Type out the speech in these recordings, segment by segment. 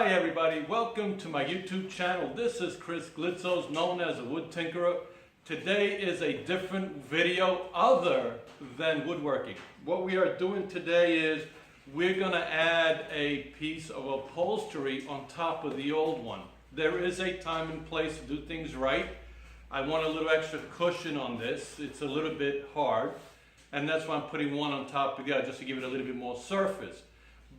Hi everybody, welcome to my YouTube channel. This is Chris Glitzos, known as a wood tinkerer. Today is a different video other than woodworking. What we are doing today is we're going to add a piece of upholstery on top of the old one. There is a time and place to do things right. I want a little extra cushion on this. It's a little bit hard, and that's why I'm putting one on top of the other, just to give it a little bit more surface.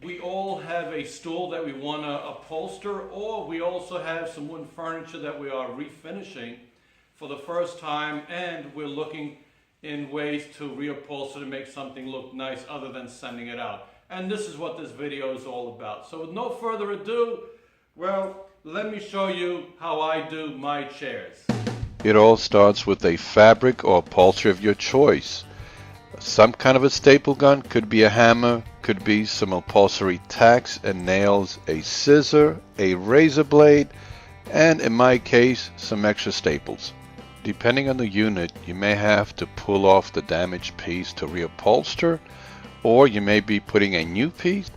We all have a stool that we want to upholster, or we also have some wooden furniture that we are refinishing for the first time, and we're looking in ways to reupholster to make something look nice other than sending it out. And this is what this video is all about. So with no further ado, well, let me show you how I do my chairs. It all starts with a fabric or upholstery of your choice. Some kind of a staple gun, could be a hammer, could be some upholstery tacks and nails, a scissor, a razor blade, and in my case, some extra staples. Depending on the unit, you may have to pull off the damaged piece to reupholster, or you may be putting a new piece.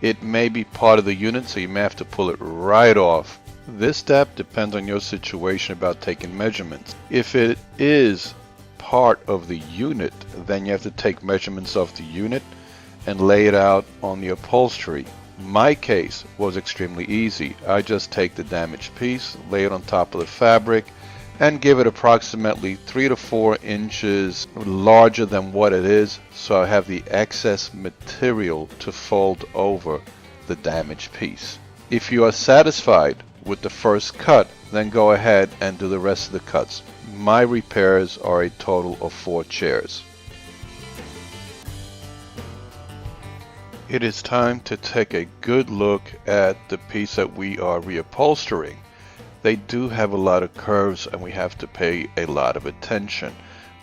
It may be part of the unit, so you may have to pull it right off. This step depends on your situation about taking measurements. If it is part of the unit, then you have to take measurements of the unit and lay it out on the upholstery. My case was extremely easy. I just take the damaged piece, lay it on top of the fabric, and give it approximately 3 to 4 inches larger than what it is, so I have the excess material to fold over the damaged piece. If you are satisfied with the first cut, then go ahead and do the rest of the cuts. My repairs are a total of 4 chairs. It is time to take a good look at the piece that we are reupholstering. They do have a lot of curves and we have to pay a lot of attention.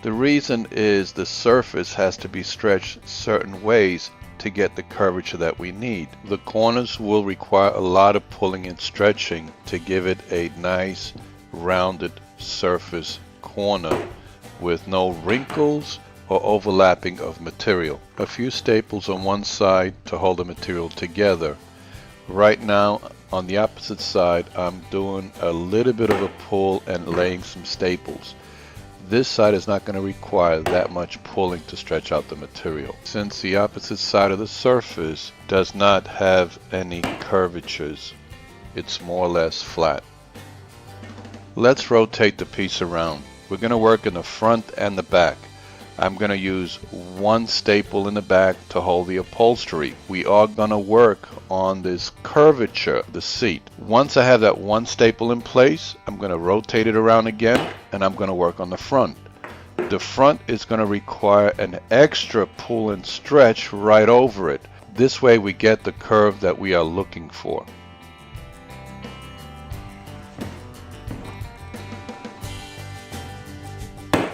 The reason is the surface has to be stretched certain ways to get the curvature that we need. The corners will require a lot of pulling and stretching to give it a nice rounded surface corner with no wrinkles or overlapping of material. A few staples on one side to hold the material together. Right now on the opposite side, I'm doing a little bit of a pull and laying some staples. This side is not going to require that much pulling to stretch out the material, since the opposite side of the surface does not have any curvatures. It's more or less flat. Let's rotate the piece around. We're going to work in the front and the back. I'm going to use one staple in the back to hold the upholstery. We are going to work on this curvature of the seat. Once I have that one staple in place, I'm going to rotate it around again and I'm going to work on the front. The front is going to require an extra pull and stretch right over it. This way we get the curve that we are looking for.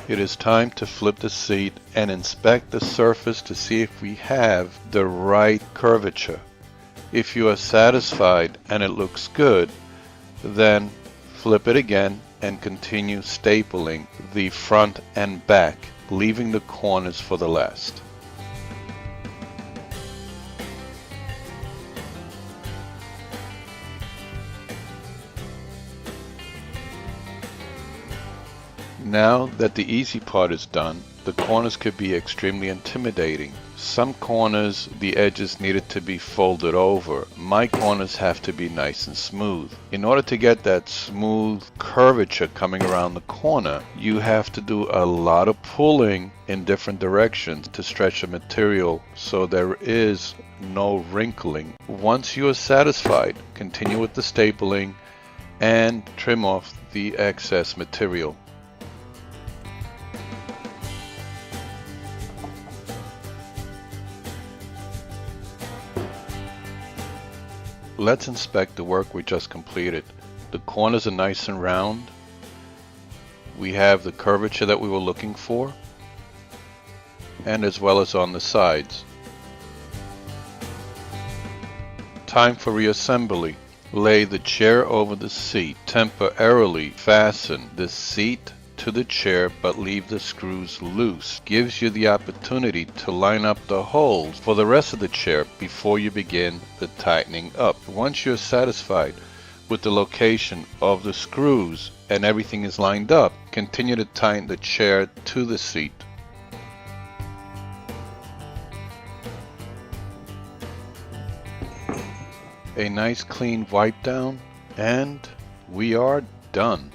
It is time to flip the seat and inspect the surface to see if we have the right curvature. If you are satisfied and it looks good, then flip it again and continue stapling the front and back, leaving the corners for the last. Now that the easy part is done, the corners could be extremely intimidating. Some corners, the edges needed to be folded over. My corners have to be nice and smooth. In order to get that smooth curvature coming around the corner, you have to do a lot of pulling in different directions to stretch the material so there is no wrinkling. Once you are satisfied, continue with the stapling and trim off the excess material. Let's inspect the work we just completed. The corners are nice and round. We have the curvature that we were looking for, and as well as on the sides. Time for reassembly. Lay the chair over the seat. Temporarily fasten the seat to the chair but leave the screws loose. Gives you the opportunity to line up the holes for the rest of the chair before you begin the tightening up. Once you're satisfied with the location of the screws and everything is lined up, continue to tighten the chair to the seat. A nice clean wipe down and we are done.